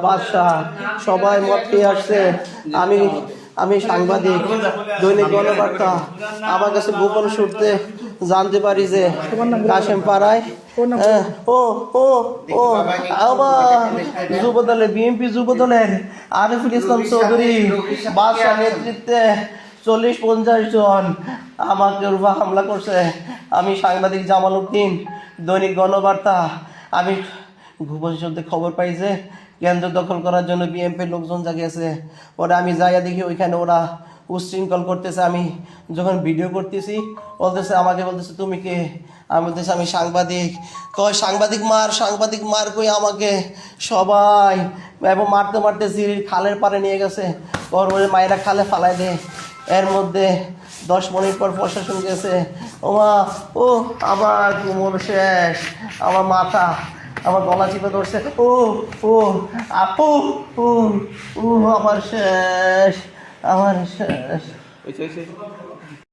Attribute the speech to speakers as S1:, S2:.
S1: বাদশাহ সবাই মত পেয়ে আসছে। আমি আমি সাংবাদিক, দৈনিক গণবার্তা। আমার কাছে গোপন সূত্রে জানতে পারি যে কাশেম পাড়ায় ও ও ও আবার যুবদলের বিএনপি যুবদলের আরিফুল ইসলাম চৌধুরী বাদশাহ নেতৃত্বে 40-50 জন আমাকে উপর হামলা করছে। আমি সাংবাদিক জামাল উদ্দিন, দৈনিক গণবার্তা। আমি গোপন সূত্রে খবর পাই যে কেন্দ্র দখল করার জন্য বিএনপির লোকজন জাগিয়েছে। ওরা আমি যাইয়া দেখি ওইখানে ওরা উশৃঙ্খল করতেছে। আমি যখন ভিডিও করতেছি আমাকে বলতেছে তুমি কে? আমি বলতেছি আমি সাংবাদিক। কয় সাংবাদিক মার কই আমাকে সবাই এবং মারতে মারতে জিরির খালের পাড়ে নিয়ে গেছে। ওর মায়েরা খালে ফালাই দেয়। এর মধ্যে 10 মিনিট পর প্রশাসন গেছে। ও আমার কোমর শেষ, আমার মাথা, আমার গলা চিপে ধরছে। আপু ও ও আমার শেষ।